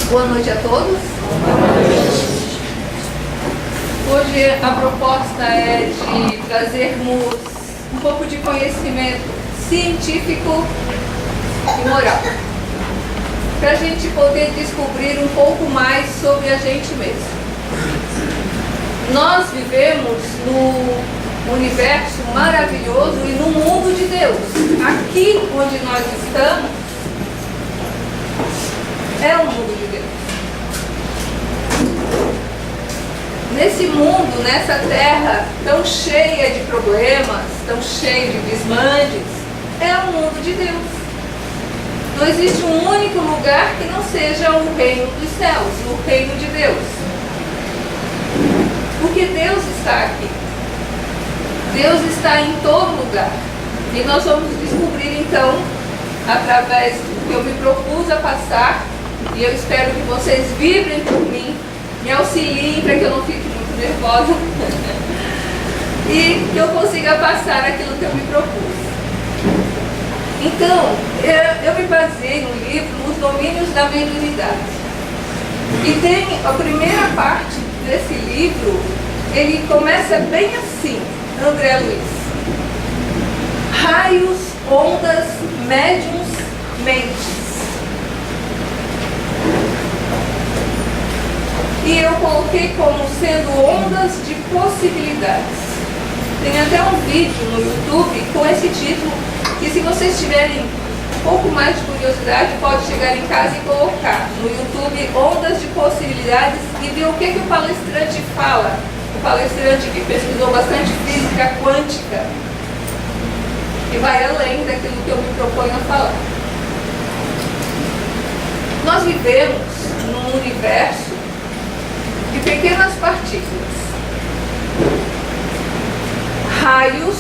Boa noite a todos. Hoje a proposta é de trazermos um pouco de conhecimento científico e moral, para a gente poder descobrir um pouco mais sobre a gente mesmo. Nós vivemos no universo maravilhoso e no mundo de Deus. Aqui onde nós estamos é o mundo de Deus. Nesse mundo, nessa terra tão cheia de problemas, tão cheia de desmandes, é o mundo de Deus. Não existe um único lugar que não seja o reino dos céus, o reino de Deus. Porque Deus está aqui. Deus está em todo lugar. E nós vamos descobrir então, através do que eu me propus a passar, e eu espero que vocês vibrem por mim, me auxiliem para que eu não fique muito nervosa e que eu consiga passar aquilo que eu me propus. Então, eu me baseei no livro Os Domínios da Mediunidade. E tem a primeira parte desse livro, ele começa bem assim, André Luiz. Raios, ondas, médiuns, mentes. E eu coloquei como sendo ondas de possibilidades. Tem até um vídeo no YouTube com esse título, que se vocês tiverem um pouco mais de curiosidade, pode chegar em casa e colocar no YouTube Ondas de Possibilidades e ver o que o palestrante fala. O palestrante que pesquisou bastante física quântica, que vai além daquilo que eu me proponho a falar. Nós vivemos num universo de pequenas partículas, raios,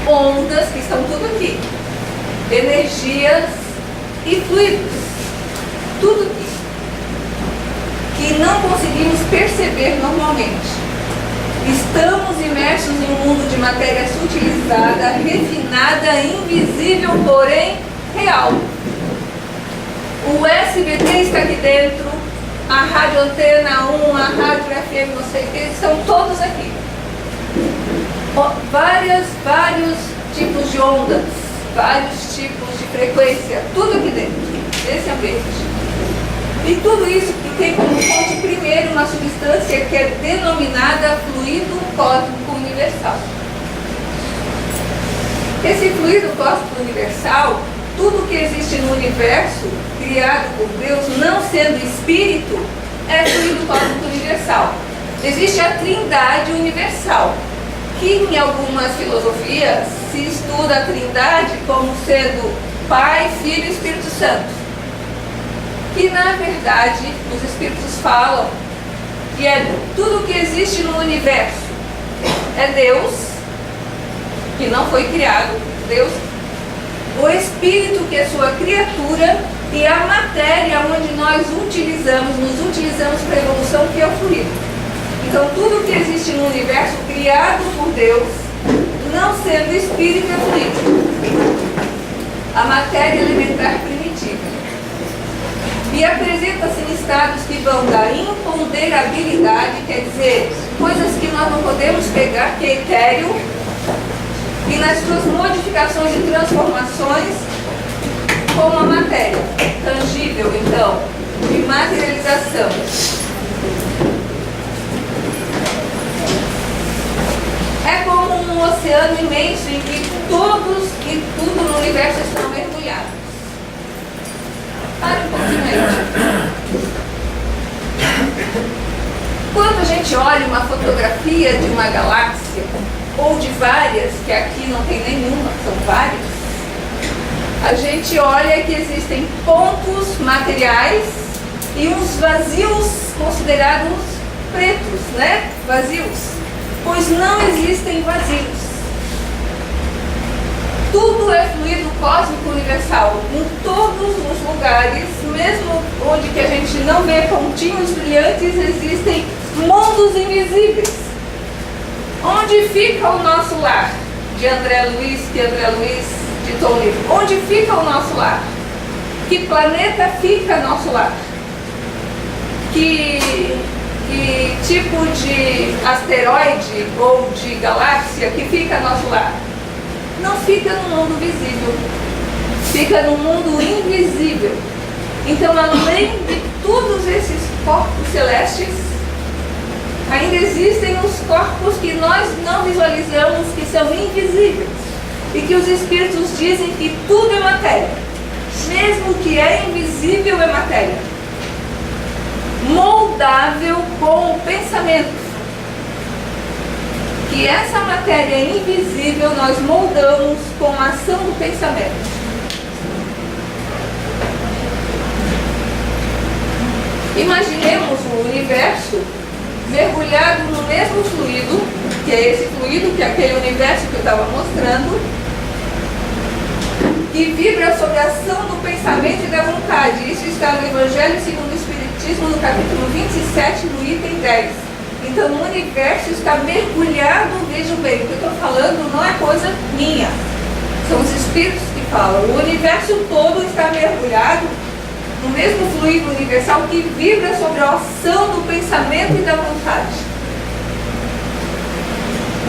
ondas, que estão tudo aqui, energias e fluidos, tudo aqui, que não conseguimos perceber normalmente. Estamos imersos em um mundo de matéria sutilizada, refinada, invisível, porém real. O SBT está aqui dentro, a Rádio Antena 1, a Rádio FM, não sei o que, estão todos aqui. Vários tipos de ondas, vários tipos de frequência, tudo aqui dentro desse ambiente. E tudo isso que tem como fonte primeiro uma substância que é denominada fluido cósmico universal. Esse fluido cósmico universal, tudo que existe no universo, criado por Deus, não sendo espírito, é fluido cósmico universal. Existe a Trindade universal, que em algumas filosofias se estuda a Trindade como sendo Pai, Filho e Espírito Santo. Que na verdade os Espíritos falam que é tudo que existe no universo. É Deus, que não foi criado, Deus, o Espírito, que é sua criatura, e a matéria onde nós nos utilizamos para a evolução, que é o fluido. Então tudo que existe no universo criado por Deus, não sendo espírito, é fluido. A matéria elementar primitiva. E apresenta-se em estados que vão da imponderabilidade, quer dizer, coisas que nós não podemos pegar, que é etéreo, e nas suas modificações e transformações, como a matéria, tangível, então, de materialização. É como um oceano imenso em que todos e tudo no universo estão mergulhados. Para um pouquinho aí. Quando a gente olha uma fotografia de uma galáxia, ou de várias, que aqui não tem nenhuma, são várias, a gente olha que existem pontos materiais e uns vazios considerados pretos, né? Vazios. Pois não existem vazios. Tudo é fluido cósmico universal. Em todos os lugares, mesmo onde que a gente não vê pontinhos brilhantes, existem mundos invisíveis. Onde fica o nosso lar? De André Luiz, que André Luiz ditou o livro. Onde fica o nosso lar? Que planeta fica ao nosso lado? Que tipo de asteroide ou de galáxia que fica ao nosso lado? Não fica no mundo visível, fica no mundo invisível. Então, além de todos esses corpos celestes, ainda existem os corpos que nós não visualizamos, que são invisíveis, e que os espíritos dizem que tudo é matéria. Mesmo que é invisível é matéria, moldável com o pensamento. Que essa matéria invisível nós moldamos com a ação do pensamento. Imaginemos o universo mergulhado no mesmo fluido, que é esse fluido, que é aquele universo que eu estava mostrando, que vibra sobre a ação do pensamento e da vontade. Isso está no Evangelho segundo o Espiritismo, no capítulo 27, no item 10. Então, o universo está mergulhado, vejam bem, o que eu estou falando não é coisa minha, são os Espíritos que falam. O universo todo está mergulhado no mesmo fluido universal que vibra sobre a ação do pensamento e da vontade.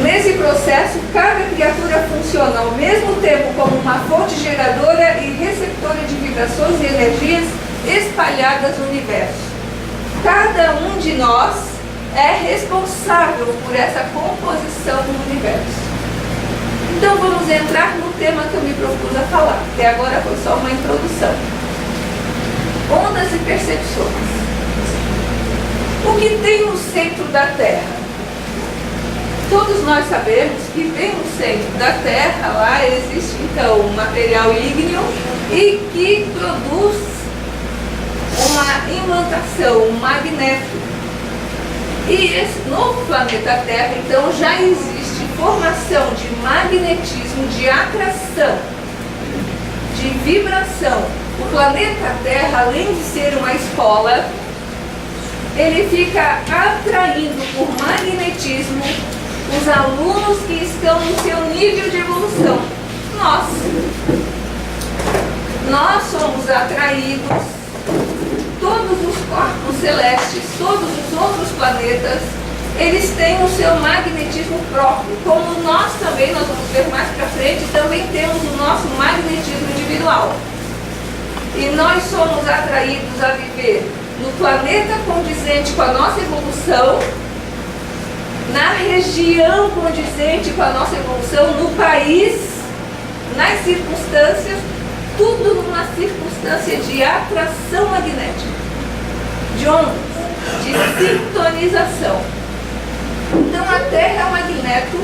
Nesse processo, cada criatura funciona ao mesmo tempo como uma fonte geradora e receptora de vibrações e energias espalhadas no universo. Cada um de nós é responsável por essa composição do universo. Então vamos entrar no tema que eu me propus a falar. Até agora foi só uma introdução. Ondas e percepções. O que tem no centro da Terra? Todos nós sabemos que bem no centro da Terra, lá existe então um material ígneo e que produz uma imantação, um magneto. E no planeta Terra, então, já existe formação de magnetismo, de atração, de vibração. O planeta Terra, além de ser uma escola, ele fica atraindo por magnetismo os alunos que estão no seu nível de evolução. Nós somos atraídos, todos os corpos celestes, todos os outros planetas, eles têm o seu magnetismo próprio, como nós também, nós vamos ver mais para frente, também temos o nosso magnetismo individual. E nós somos atraídos a viver no planeta condizente com a nossa evolução, na região condizente com a nossa evolução, no país, nas circunstâncias, tudo numa circunstância de atração magnética, de ondas, de sintonização. Então a Terra é um magneto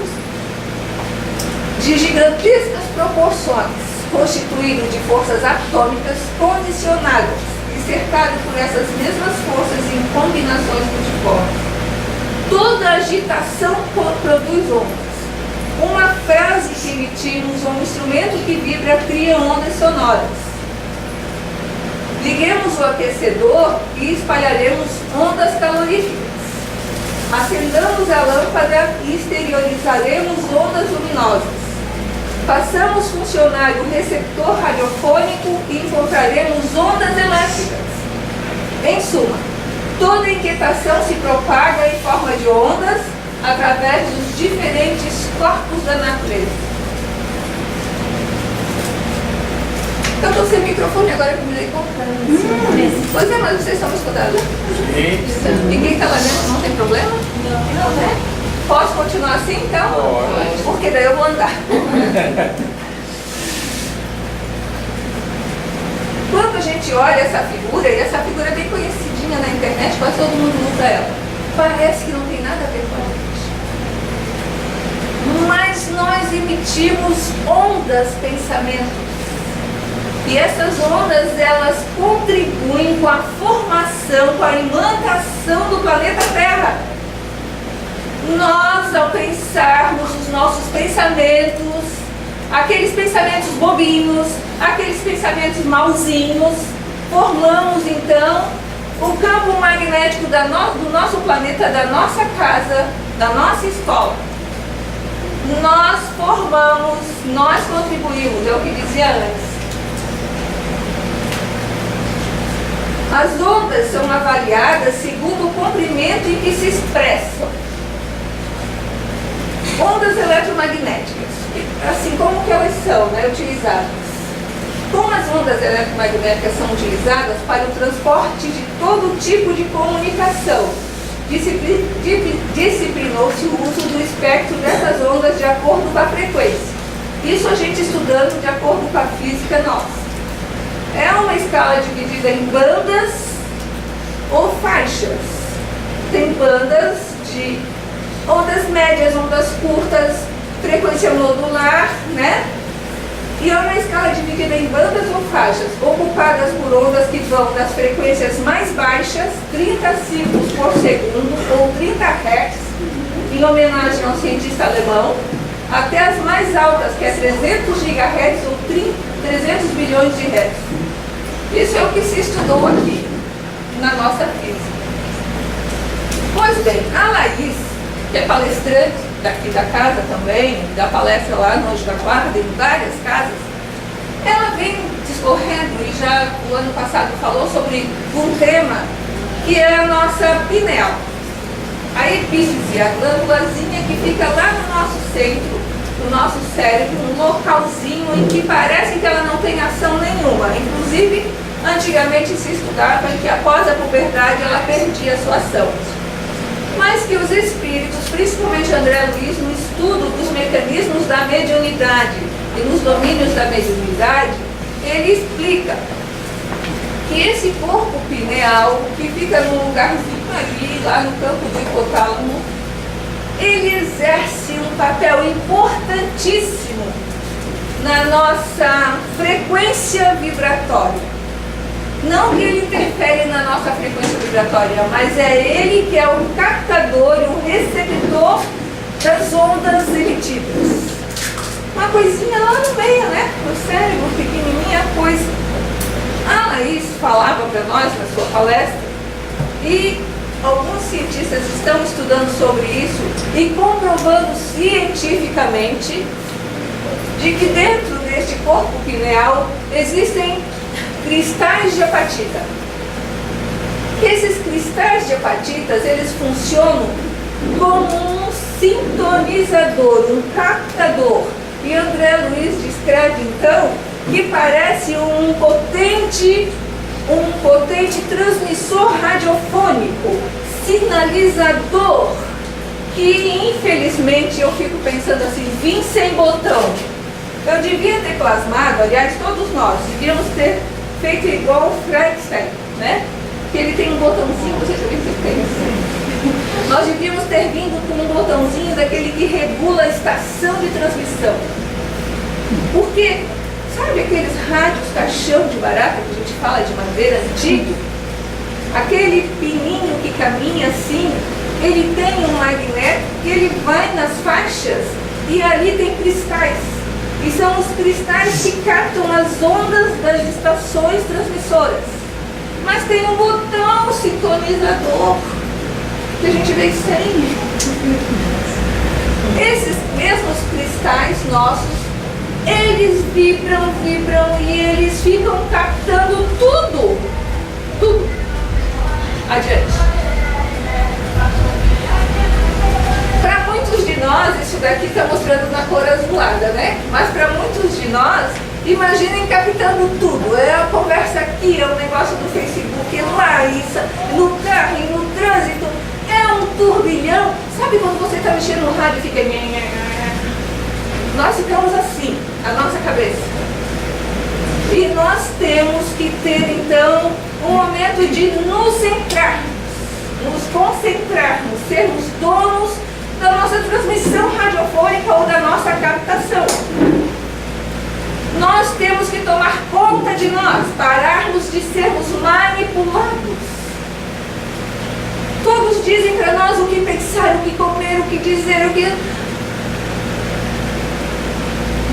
de gigantescas proporções, constituído de forças atômicas condicionadas e cercado por essas mesmas forças em combinações multiformes. Toda agitação produz ondas. Uma frase que emitimos, um instrumento que vibra, cria ondas sonoras. Liguemos o aquecedor e espalharemos ondas caloríficas. Acendamos a lâmpada e exteriorizaremos ondas luminosas. Façamos funcionar o receptor radiofônico e encontraremos ondas elétricas. Em suma, toda inquietação se propaga em forma de ondas através dos diferentes corpos da natureza. Eu estou sem microfone agora que eu me dei conta. Pois é, mas vocês estão me escutando? Sim. E quem está lá dentro não tem problema? Não, né? Posso continuar assim então? Pode. Porque daí eu vou andar. Quando a gente olha essa figura, e essa figura é bem conhecidinha na internet, quase todo mundo usa ela, parece que não tem nada a ver com a gente. Mas nós emitimos ondas, pensamentos. E essas ondas, elas contribuem com a formação, com a imantação do planeta Terra. Nós, ao pensarmos os nossos pensamentos, aqueles pensamentos bobinhos, aqueles pensamentos mauzinhos, formamos então o campo magnético do nosso planeta, da nossa casa, da nossa escola. Nós formamos, nós contribuímos, é o que dizia antes. As ondas são avaliadas segundo o comprimento em que se expressam. Ondas eletromagnéticas, assim como que elas são, utilizadas. Como as ondas eletromagnéticas são utilizadas para o transporte de todo tipo de comunicação, disciplinou-se o uso do espectro dessas ondas de acordo com a frequência. Isso a gente estudando de acordo com a física nossa. É uma escala dividida em bandas ou faixas. Tem bandas de ondas médias, ondas curtas, frequência modular, E é uma escala dividida em bandas ou faixas, ocupadas por ondas que vão das frequências mais baixas, 30 ciclos por segundo, ou 30 Hz, em homenagem ao cientista alemão, até as mais altas, que é 300 GHz ou 300 bilhões de Hz. Isso é o que se estudou aqui, na nossa física. Pois bem, a Laís, que é palestrante daqui da casa também, dá palestra lá no Anjo da Guarda, em várias casas, ela vem discorrendo e já o ano passado falou sobre um tema que é a nossa pineal. A epífise, a glândulazinha que fica lá no nosso centro, no nosso cérebro, um localzinho em que parece que ela não tem ação nenhuma. Inclusive, antigamente se estudava que após a puberdade ela perdia a sua ação. Mas que os espíritos, principalmente André Luiz, no estudo dos mecanismos da mediunidade e nos domínios da mediunidade, ele explica que esse corpo pineal, que fica num lugarzinho ali, lá no campo do hipotálamo, ele exerce um papel importantíssimo na nossa frequência vibratória. Não que ele interfere na nossa frequência vibratória, mas é ele que é o captador e o receptor das ondas emitidas. Uma coisinha lá no meio, no cérebro, pequenininha coisa. A Laís falava para nós na sua palestra, e alguns cientistas estão estudando sobre isso e comprovando cientificamente de que dentro deste corpo pineal existem cristais de apatita. Esses cristais de apatitas, eles funcionam como um sintonizador, um captador. E André Luiz descreve então que parece um potente transmissor radiofônico, sinalizador, que infelizmente eu fico pensando assim, vim sem botão. Eu devia ter plasmado, aliás, todos nós devíamos ter feito igual o Frankenstein, que ele tem um botãozinho, você já viu que tem isso? Nós devíamos ter vindo com um botãozinho daquele que regula a estação de transmissão. Porque, sabe aqueles rádios caixão de barata que a gente fala de madeira antigo? Aquele pininho que caminha assim, ele tem um magneto que ele vai nas faixas e ali tem cristais. E são os cristais que captam as ondas das estações transmissoras. Mas tem um botão sintonizador que a gente vê sem. Esses mesmos cristais nossos, eles vibram e eles ficam captando tudo. Adiante. Para muitos de nós, isso daqui está mostrando na cor azulada, Mas para muitos de nós, imaginem captando tudo. É a conversa aqui, é o negócio do Facebook, é lá, isso, no carro, e no trânsito. É um turbilhão. Sabe quando você está mexendo no rádio e fica... Nós ficamos assim, a nossa cabeça. E nós temos que ter, então, um momento de nos centrarmos, nos concentrarmos, sermos donos da nossa transmissão radiofônica ou da nossa captação. Nós temos que tomar conta de nós, pararmos de sermos manipulados. Todos dizem para nós o que pensar, o que comer, o que dizer, o que...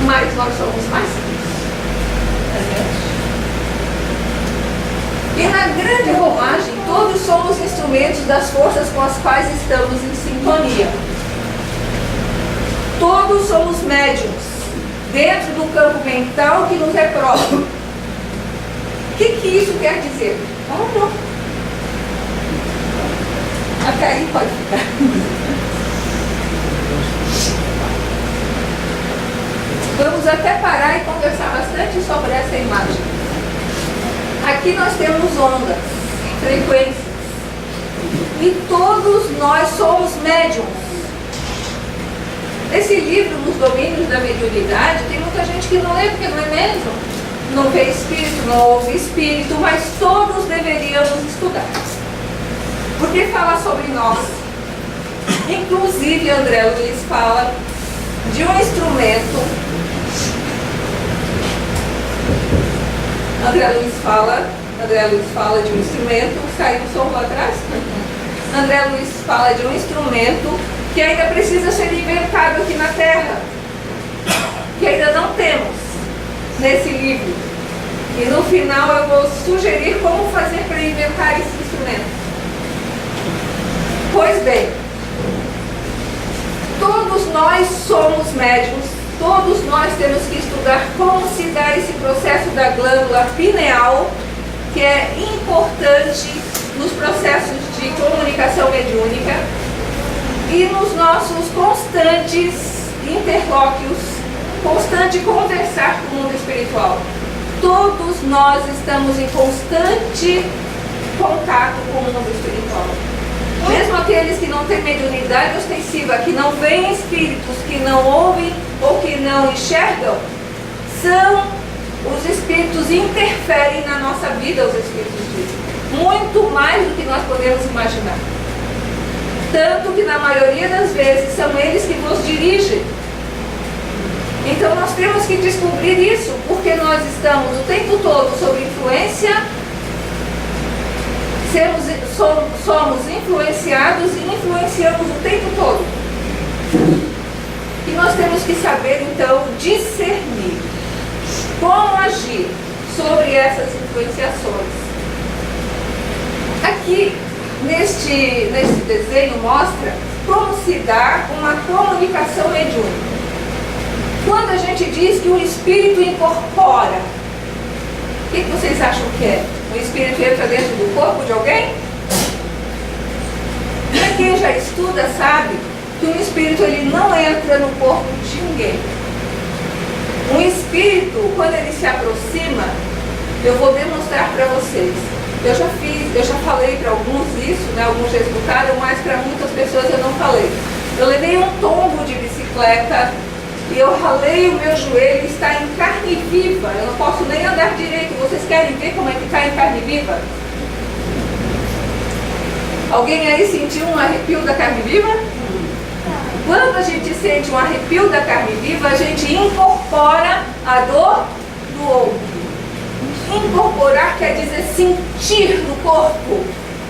Mas nós somos mais simples. E na grande rolagem, todos somos instrumentos das forças com as quais estamos em sintonia. Todos somos médiums, dentro do campo mental que nos é próprio. O que isso quer dizer? Oh, não. Até aí pode ficar. Vamos até parar e conversar bastante sobre essa imagem. Aqui nós temos ondas, frequências. E todos nós somos médiums. Esse livro, Nos Domínios da Mediunidade, tem muita gente que não lê porque não é médium. Não vê espírito, não ouve espírito, mas todos deveríamos estudar. Porque fala sobre nós. Inclusive, André Luiz fala de um instrumento. André Luiz fala de um instrumento, saiu o som lá atrás. André Luiz fala de um instrumento que ainda precisa ser inventado aqui na Terra, que ainda não temos nesse livro. E no final eu vou sugerir como fazer para inventar esse instrumento. Pois bem, todos nós somos médiuns, todos nós temos que estudar como se dá esse processo da glândula pineal, que é importante nos processos de comunicação mediúnica e nos nossos constantes interlóquios, constante conversar com o mundo espiritual. Todos nós estamos em constante contato com o mundo espiritual. Mesmo aqueles que não têm mediunidade ostensiva, que não veem espíritos, que não ouvem ou que não enxergam, os espíritos interferem na nossa vida, os espíritos dizem. Muito mais do que nós podemos imaginar. Tanto que na maioria das vezes são eles que nos dirigem. Então nós temos que descobrir isso, porque nós estamos o tempo todo sob influência, somos influenciados e influenciamos o tempo todo. E nós temos que saber então discernir como agir sobre essas influenciações. Aqui, neste desenho, mostra como se dá uma comunicação mediúnica. Quando a gente diz que o espírito incorpora, o que vocês acham que é? O espírito entra dentro do corpo de alguém? Para quem já estuda sabe que o espírito ele não entra no corpo de ninguém. Um espírito, quando ele se aproxima, eu vou demonstrar para vocês. Eu já falei para alguns isso, né? Alguns já escutaram, mas para muitas pessoas eu não falei. Eu levei um tombo de bicicleta e eu ralei o meu joelho e está em carne viva. Eu não posso nem andar direito. Vocês querem ver como é que está em carne viva? Alguém aí sentiu um arrepio da carne viva? Quando a gente sente um arrepio da carne viva, a gente incorpora a dor do outro. Incorporar quer dizer sentir no corpo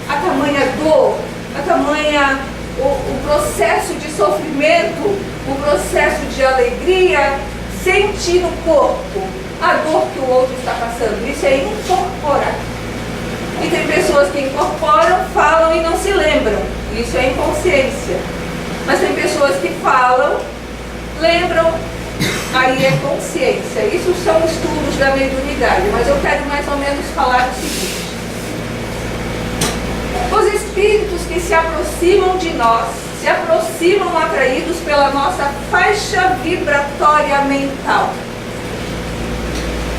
a tamanha dor, a tamanha o processo de sofrimento, o processo de alegria, sentir no corpo a dor que o outro está passando. Isso é incorporar. E tem pessoas que incorporam, falam e não se lembram. Isso é inconsciência. Mas tem pessoas que falam, lembram, aí é consciência. Isso são estudos da mediunidade, mas eu quero mais ou menos falar o seguinte. Os espíritos que se aproximam de nós, se aproximam atraídos pela nossa faixa vibratória mental.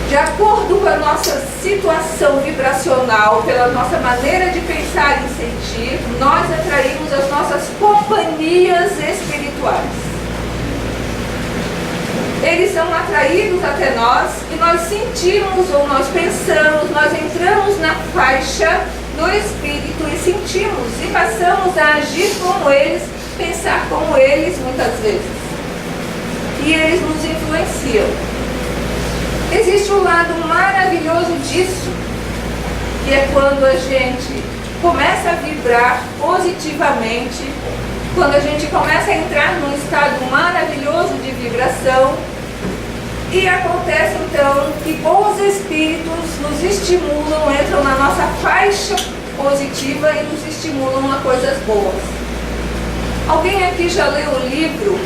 De acordo com a nossa situação vibracional, pela nossa maneira de pensar e sentir, nós atraímos as nossas companhias espirituais. Eles são atraídos até nós e nós sentimos ou nós pensamos, nós entramos na faixa do espírito e sentimos e passamos a agir como eles, pensar como eles muitas vezes. E eles nos influenciam. Existe um lado maravilhoso disso, que é quando a gente começa a vibrar positivamente, quando a gente começa a entrar num estado maravilhoso de vibração, e acontece então que bons espíritos nos estimulam, entram na nossa faixa positiva e nos estimulam a coisas boas. Alguém aqui já leu o livro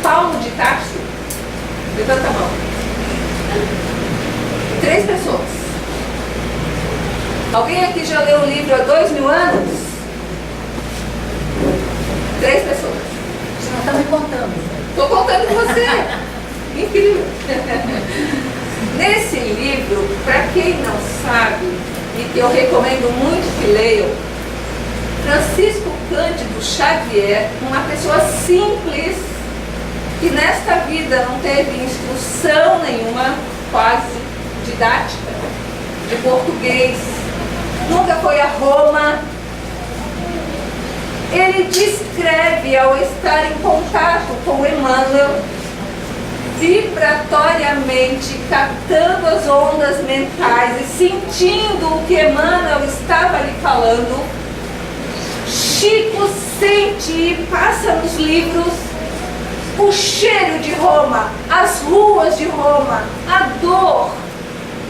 Paulo de Tarso? Levanta a mão. 3 pessoas. Alguém aqui já leu um livro há 2000 anos? 3 pessoas. Você não está me contando. Estou contando com você. Incrível. Nesse livro, para quem não sabe, e que eu recomendo muito que leiam, Francisco Cândido Xavier, uma pessoa simples, que nesta vida não teve instrução nenhuma, quase didática, de português, nunca foi a Roma. Ele descreve, ao estar em contato com Emmanuel, vibratoriamente captando as ondas mentais e sentindo o que Emmanuel estava lhe falando, Chico sente e passa nos livros o cheiro de Roma, as ruas de Roma, a dor,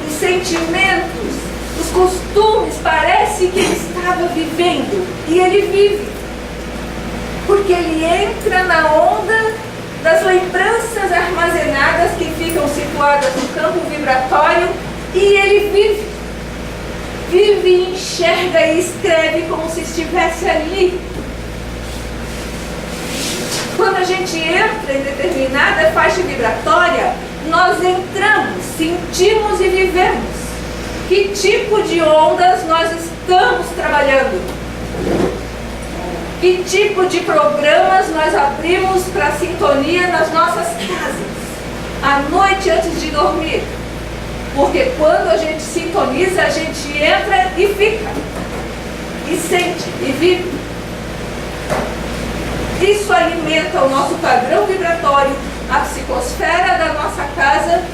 os sentimentos, os costumes. Parece que ele estava vivendo, e ele vive, porque ele entra na onda das lembranças armazenadas que ficam situadas no campo vibratório, e ele vive, enxerga e escreve como se estivesse ali. Quando a gente entra em determinada faixa vibratória, nós entramos, sentimos e vivemos. Que tipo de ondas nós estamos trabalhando? Que tipo de programas nós abrimos para sintonia nas nossas casas, à noite antes de dormir? Porque quando a gente sintoniza, a gente entra e fica, e sente, e vive. Isso alimenta o nosso padrão vibratório, a psicosfera da nossa casa,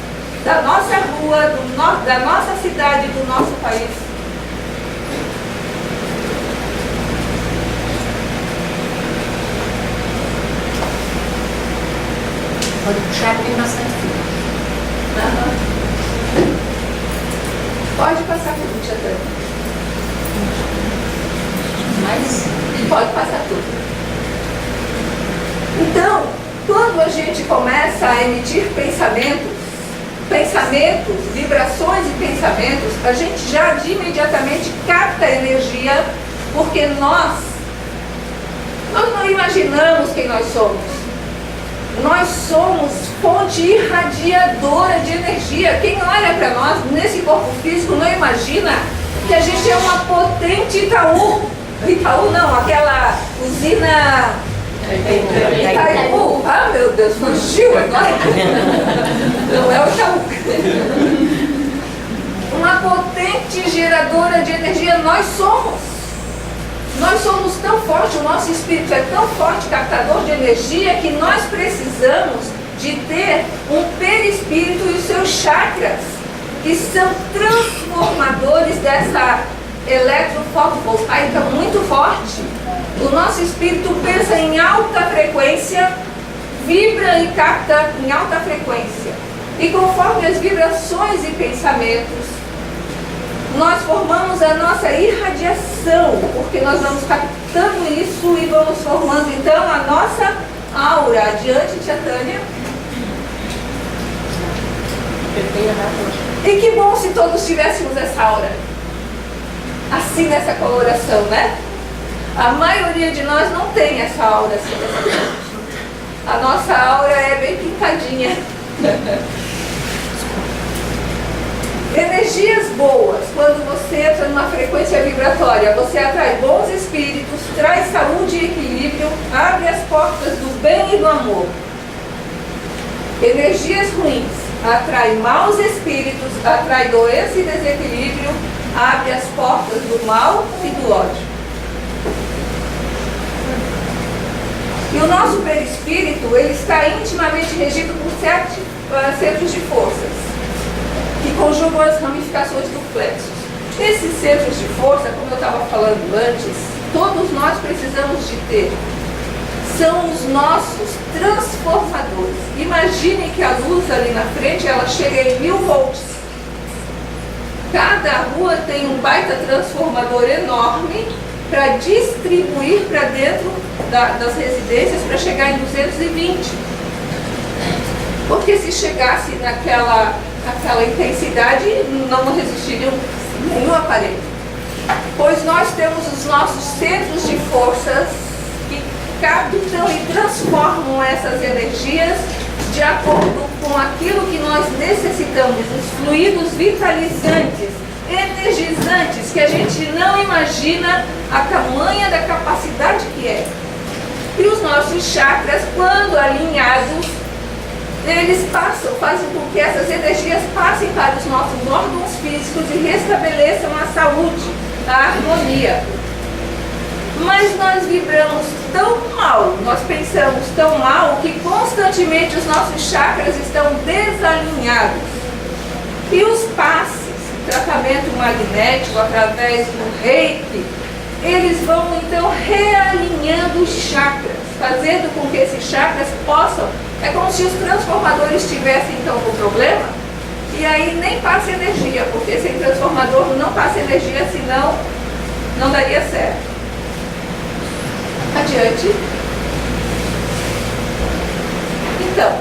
da nossa rua, da nossa cidade, do nosso país. Pode puxar bem bastante fio. Pode passar tudo, Tia Tânia. Mas Pode passar tudo. Então, quando a gente começa a emitir pensamentos, vibrações e pensamentos, a gente já de imediatamente capta a energia, porque nós não imaginamos quem nós somos. Nós somos fonte irradiadora de energia. Quem olha para nós nesse corpo físico não imagina que a gente é uma potente Itaú. Itaú não, aquela usina Itaipu. Ah, meu Deus, fugiu agora. Não é o Itaú. Uma potente geradora de energia nós somos. Nós somos tão fortes, o nosso espírito é tão forte, captador de energia, que nós precisamos de ter um perispírito e os seus chakras, que são transformadores dessa eletrofotovoltaica muito forte. O nosso espírito pensa em alta frequência, vibra e capta em alta frequência. E conforme as vibrações e pensamentos, nós formamos a nossa irradiação, porque nós vamos captando isso e vamos formando então a nossa aura. Adiante, Tia Tânia. E que bom se todos tivéssemos essa aura, assim, nessa coloração, né? A maioria de nós não tem essa aura assim, dessa cor. A nossa aura é bem pintadinha. Energias boas, quando você entra numa frequência vibratória, você atrai bons espíritos, traz saúde e equilíbrio, abre as portas do bem e do amor. Energias ruins, atrai maus espíritos, atrai doença e desequilíbrio, abre as portas do mal e do ódio. E o nosso perispírito, ele está intimamente regido por 7 centros de forças, que conjugam as ramificações do plexo. Esses centros de força, como eu estava falando antes, todos nós precisamos de ter. São os nossos transformadores. Imagine que a luz ali na frente, ela chega em 1000 volts. Cada rua tem um baita transformador enorme para distribuir para dentro das residências para chegar em 220. Porque se chegasse naquela intensidade, não resistiria nenhum aparelho. pois nós temos os nossos centros de forças que captam e transformam essas energias de acordo com aquilo que nós necessitamos, os fluidos vitalizantes, energizantes, que a gente não imagina a tamanha da capacidade que é. E os nossos chakras, quando alinhados, eles fazem com que essas energias passem para os nossos órgãos físicos e restabeleçam a saúde, a harmonia. Mas nós vibramos tão mal, nós pensamos tão mal, que constantemente os nossos chakras estão desalinhados. E os passes, tratamento magnético através do reiki, eles vão então realinhando os chakras, fazendo com que esses chakras possam, é como se os transformadores tivessem então um problema, e aí nem passa energia, porque sem transformador não passa energia, senão não daria certo. Adiante. Então,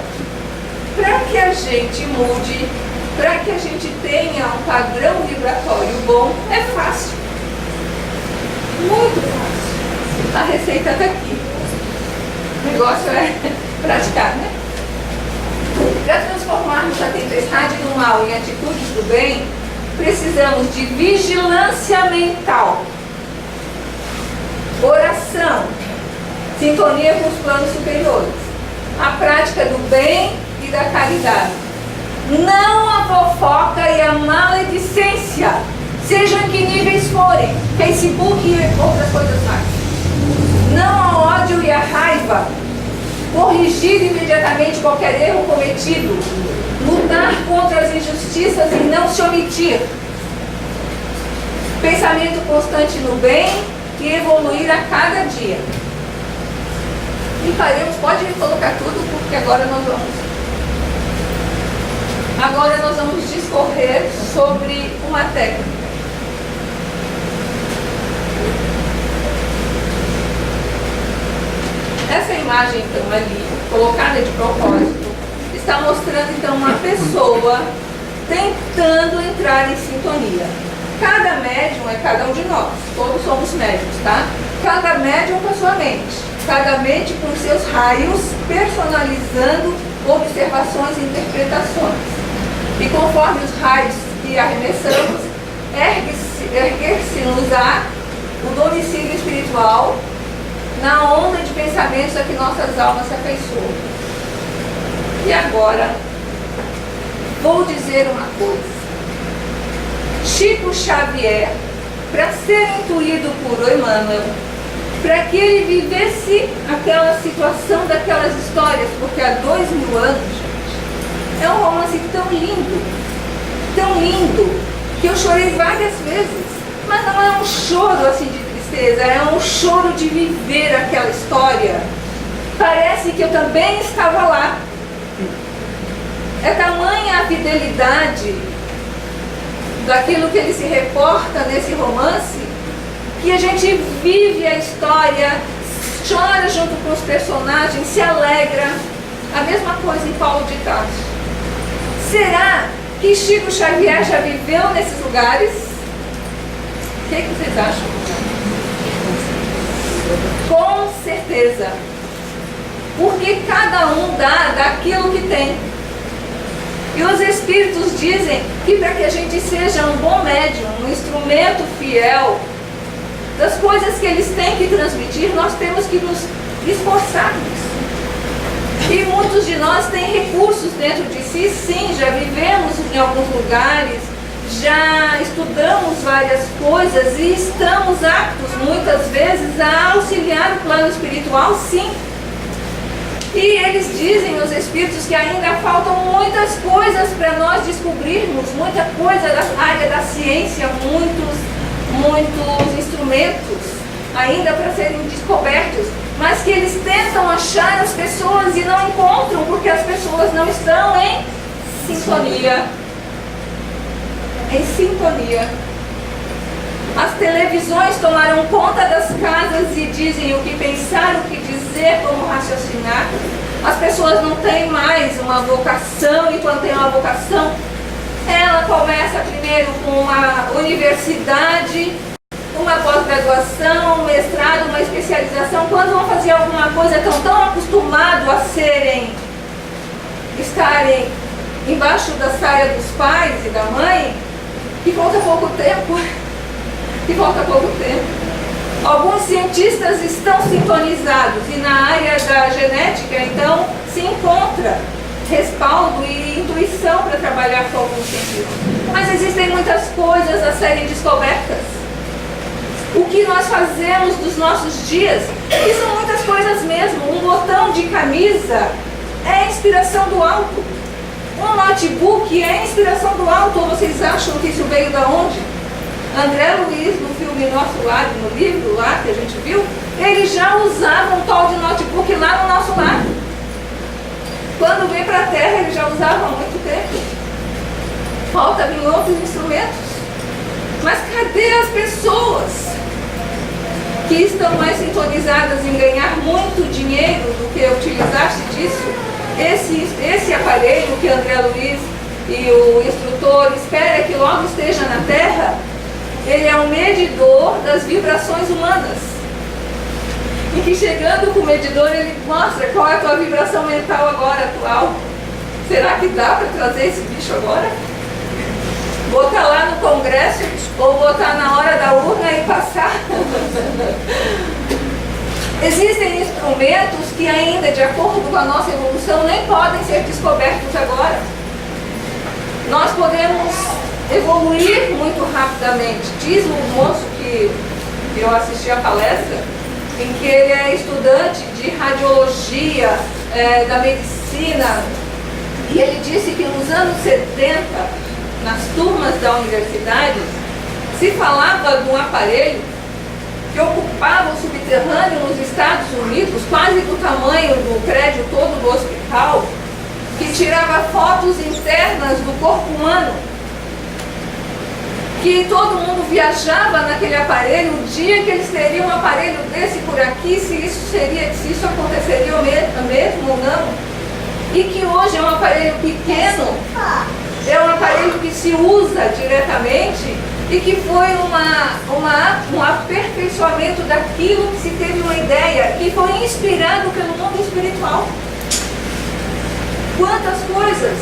para que a gente mude, para que a gente tenha um padrão vibratório bom, é fácil. Muito fácil. A receita está aqui. O negócio é praticar, né? Para transformarmos a tempestade do mal em atitudes do bem, precisamos de vigilância mental, oração, sintonia com os planos superiores, a prática do bem e da caridade, não a fofoca e a maledicência, sejam em que níveis forem, Facebook e outras coisas mais, não ao ódio e à raiva, corrigir imediatamente qualquer erro cometido, lutar contra as injustiças e não se omitir, pensamento constante no bem e evoluir a cada dia. E paremos, pode me colocar tudo, porque agora nós vamos discorrer sobre uma técnica. Essa imagem então ali, colocada de propósito, está mostrando então uma pessoa tentando entrar em sintonia. Cada médium é cada um de nós, todos somos médiums, tá? Cada médium com a sua mente, cada mente com seus raios, personalizando observações e interpretações. E conforme os raios que arremessamos, ergue-se-nos o domicílio espiritual na onda de pensamentos a que nossas almas se afeiçoam. E agora, vou dizer uma coisa. Chico Xavier, para ser intuído por Emmanuel, para que ele vivesse aquela situação daquelas histórias, porque há 2000 anos, gente, é um romance tão lindo, que eu chorei várias vezes, mas não é um choro assim de tristeza, é um choro de viver aquela história. Parece que eu também estava lá. É tamanha a fidelidade daquilo que ele se reporta nesse romance, que a gente vive a história, chora junto com os personagens, se alegra. A mesma coisa em Paulo de Tarso. Será que Chico Xavier já viveu nesses lugares? O que vocês acham? Com certeza. Porque cada um dá daquilo que tem. E os espíritos dizem que para que a gente seja um bom médium, um instrumento fiel das coisas que eles têm que transmitir, nós temos que nos esforçarmos. E muitos de nós têm recursos dentro de si, sim, já vivemos em alguns lugares, já estudamos várias coisas e estamos aptos, muitas vezes, a auxiliar o plano espiritual, sim. E eles dizem, os espíritos, que ainda faltam muitas coisas para nós descobrirmos, muita coisa da área da ciência, muitos instrumentos ainda para serem descobertos, mas que eles tentam achar as pessoas e não encontram, porque as pessoas não estão em sintonia. Em sintonia. As televisões tomaram conta das casas e dizem o que pensar, o que dizer, como raciocinar. As pessoas não têm mais uma vocação, e quando tem uma vocação, ela começa primeiro com uma universidade uma pós-graduação, um mestrado, uma especialização, quando vão fazer alguma coisa, estão tão acostumados a estarem embaixo da saia dos pais e da mãe, que falta pouco tempo. Alguns cientistas estão sintonizados e na área da genética, então, se encontra respaldo e intuição para trabalhar com alguns cientistas. Mas existem muitas coisas a serem descobertas. O que nós fazemos dos nossos dias, e são muitas coisas mesmo. Um botão de camisa é inspiração do alto. Um notebook é inspiração do alto. Ou vocês acham que isso veio da onde? André Luiz, no filme Nosso Lar, no livro lá que a gente viu, ele já usava um tal de notebook lá no nosso lar. Quando veio para a Terra, ele já usava há muito tempo. Falta vir outros instrumentos. Mas cadê as pessoas que estão mais sintonizadas em ganhar muito dinheiro do que utilizar-se disso? Esse aparelho que André Luiz e o instrutor espera que logo esteja na Terra, ele é um medidor das vibrações humanas. E que chegando com o medidor, ele mostra qual é a tua vibração mental agora, atual. Será que dá para trazer esse bicho agora? Botar lá no congresso ou botar na hora da urna e passar? Existem instrumentos que ainda, de acordo com a nossa evolução, nem podem ser descobertos agora. Nós podemos evoluir muito rapidamente. Diz o moço que eu assisti a palestra, em que ele é estudante de radiologia, da medicina, e ele disse que nos anos 70, nas turmas da universidade, se falava de um aparelho que ocupava o subterrâneo nos Estados Unidos, quase do tamanho do prédio todo do hospital, que tirava fotos internas do corpo humano, que todo mundo viajava naquele aparelho. O dia que eles teriam um aparelho desse por aqui, se isso aconteceria mesmo ou não, e que hoje é um aparelho pequeno, é um aparelho que se usa diretamente e que foi um aperfeiçoamento daquilo que se teve uma ideia, que foi inspirado pelo mundo espiritual. Quantas coisas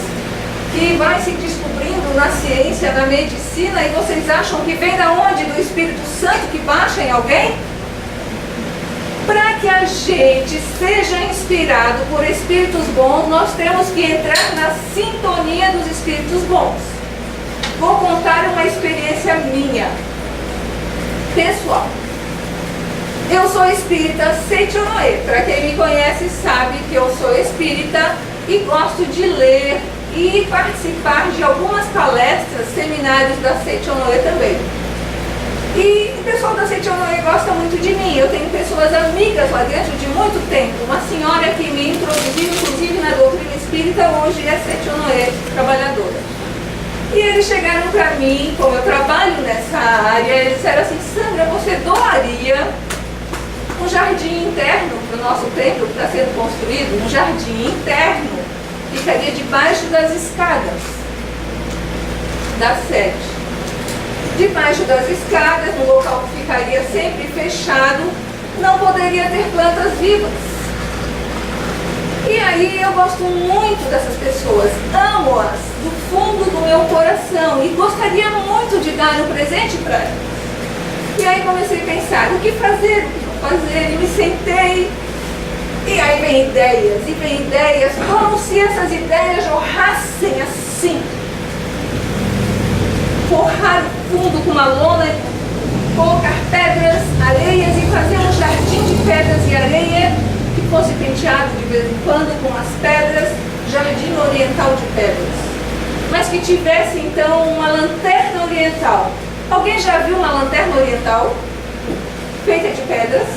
que vai se descobrindo na ciência, na medicina, e vocês acham que vem da onde? Do Espírito Santo que baixa em alguém? Para que a gente seja inspirado por espíritos bons, nós temos que entrar na sintonia dos espíritos bons. Vou contar uma experiência minha, pessoal. Eu sou espírita Seichonoe. Para quem me conhece sabe que eu sou espírita e gosto de ler e participar de algumas palestras, seminários da Seichonoe também. E o pessoal da Seichonoe gosta muito de mim. Eu tenho pessoas amigas lá dentro de muito tempo. Uma senhora que me introduziu, inclusive, na doutrina espírita, hoje é Seichonoe, trabalhadora. E eles chegaram para mim, como eu trabalho nessa área, eles disseram assim: Sandra, você doaria um jardim interno para o nosso templo que está sendo construído? Um jardim interno, ficaria debaixo das escadas da sede. Debaixo das escadas, no local que ficaria sempre fechado, não poderia ter plantas vivas. E aí eu gosto muito dessas pessoas, amo-as do fundo do meu coração e gostaria muito de dar um presente para elas. E aí comecei a pensar, o que fazer, e me sentei, e aí vem ideias, como se essas ideias jorrassem assim. Forrar o fundo com uma lona, colocar pedras, areias e fazer um jardim de pedras e areia que fosse penteado de vez em quando com as pedras, jardim oriental de pedras. Mas que tivesse então uma lanterna oriental. Alguém já viu uma lanterna oriental feita de pedras?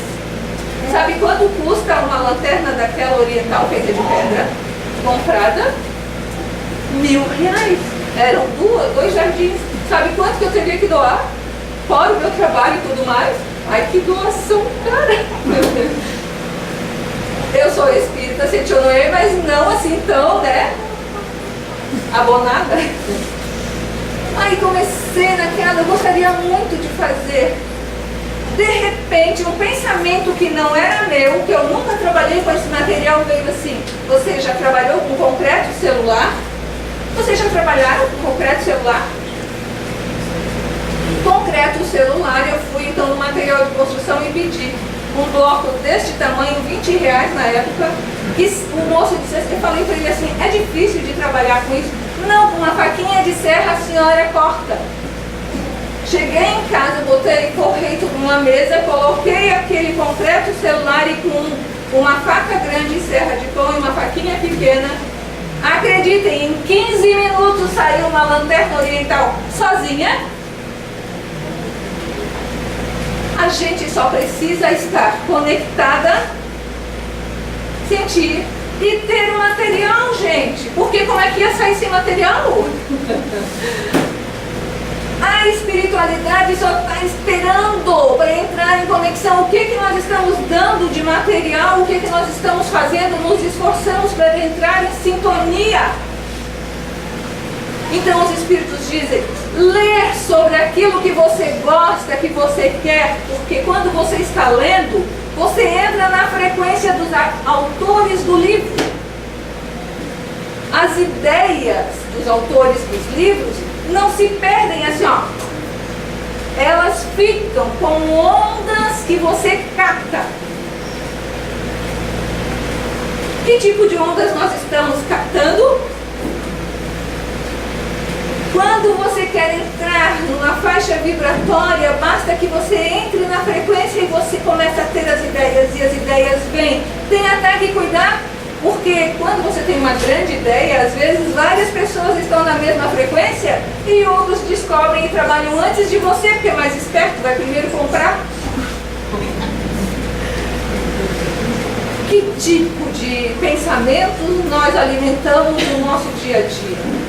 Sabe quanto custa uma lanterna daquela oriental feita de pedra? Comprada? R$1.000. Eram dois jardins. Sabe quanto que eu teria que doar? Fora o meu trabalho e tudo mais. Ai, que doação, cara! Eu sou espírita Seichonoe, mas não assim tão, né? Abonada. Aí comecei naquela, eu gostaria muito de fazer De repente, um pensamento que não era meu, que eu nunca trabalhei com esse material, veio assim: você já trabalhou com concreto celular? Vocês já trabalharam com concreto celular? Concreto celular, eu fui então no material de construção e pedi um bloco deste tamanho, R$20 na época, e o moço disse assim, eu falei para ele assim, é difícil de trabalhar com isso? Não, com uma faquinha de serra a senhora corta. Cheguei em casa, botei correito numa mesa, coloquei aquele concreto celular e com uma faca grande, serra de pão e uma faquinha pequena, acreditem, em 15 minutos saiu uma lanterna oriental sozinha. A gente só precisa estar conectada, sentir e ter o material, gente. Porque como é que ia sair sem material? A espiritualidade só está esperando para entrar em conexão. O que nós estamos dando de material? O que nós estamos fazendo? Nos esforçamos para entrar em sintonia. Então os espíritos dizem, ler sobre aquilo que você gosta, que você quer, porque quando você está lendo, você entra na frequência dos autores do livro. As ideias dos autores dos livros não se perdem assim, ó. Elas ficam como ondas que você capta. Que tipo de ondas nós estamos captando? Quando você quer entrar numa faixa vibratória, basta que você entre na frequência e você começa a ter as ideias, e as ideias vêm. Tem até que cuidar, porque quando você tem uma grande ideia, às vezes várias pessoas estão na mesma frequência e outros descobrem e trabalham antes de você, porque é mais esperto, vai primeiro comprar. Que tipo de pensamentos nós alimentamos no nosso dia a dia?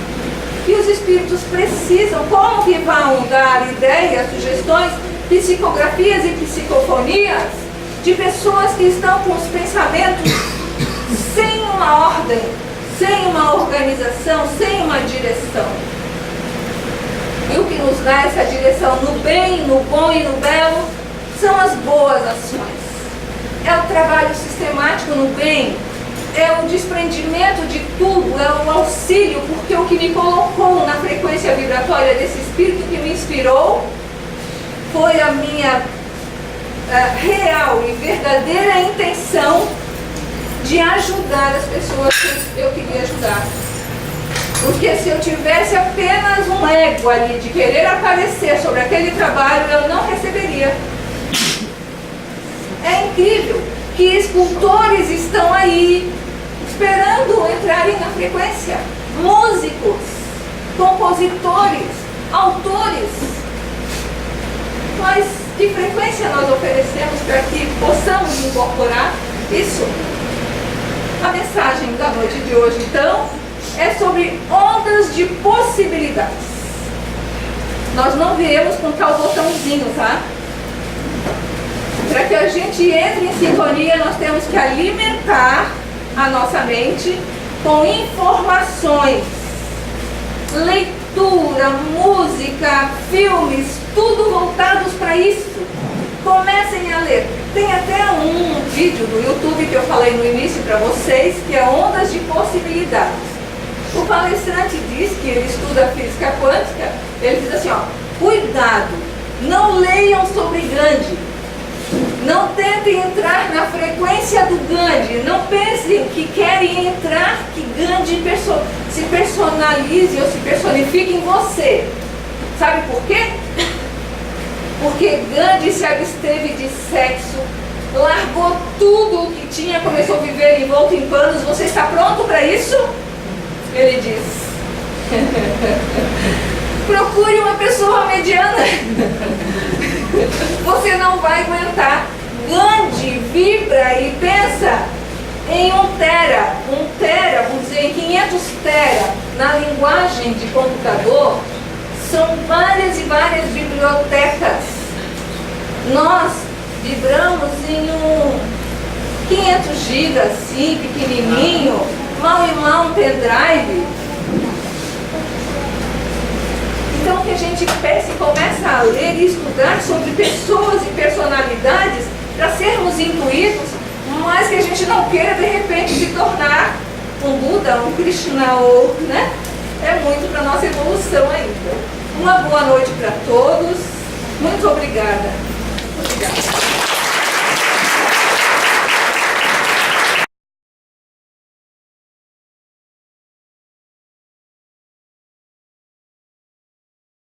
E os espíritos precisam, como que vão dar ideias, sugestões, psicografias e psicofonias de pessoas que estão com os pensamentos sem uma ordem, sem uma organização, sem uma direção. E o que nos dá essa direção no bem, no bom e no belo são as boas ações. É o trabalho sistemático no bem, é o desprendimento de tudo, é o auxílio, porque o que me colocou na frequência vibratória desse espírito que me inspirou foi a minha real e verdadeira intenção de ajudar as pessoas que eu queria ajudar. Porque se eu tivesse apenas um ego ali de querer aparecer sobre aquele trabalho, eu não receberia. É incrível que escultores estão aí esperando entrarem na frequência. Músicos, compositores, autores. Mas que frequência nós oferecemos para que possamos incorporar isso? A mensagem da noite de hoje, então, é sobre ondas de possibilidades. Nós não viemos com tal botãozinho, tá? Para que a gente entre em sintonia, nós temos que alimentar a nossa mente com informações, leitura, música, filmes, tudo voltados para isso. Comecem a ler. Tem até um vídeo do YouTube que eu falei no início para vocês, que é Ondas de Possibilidades. O palestrante diz que ele estuda física quântica, ele diz assim, ó, cuidado, não leiam sobre Gandhi. Não tentem entrar na frequência do Gandhi. Não pensem que querem entrar, que Gandhi se personalize ou se personifique em você. Sabe por quê? Porque Gandhi se absteve de sexo, largou tudo o que tinha, começou a viver envolto em panos. Você está pronto para isso? Ele diz. Procure uma pessoa mediana. Você não vai aguentar. Gandhi vibra e pensa em 1 tera, vamos dizer, em 500 tera. Na linguagem de computador, são várias e várias bibliotecas. Nós vibramos em 500 gigas, assim, pequenininho, mal e mal um pendrive. Então o que a gente gente pensa e começa a ler e estudar sobre pessoas e personalidades para sermos intuídos, mas que a gente não queira de repente se tornar um Buda, um Krishna, ou, né? É muito para a nossa evolução ainda. Uma boa noite para todos. Muito obrigada. Obrigada.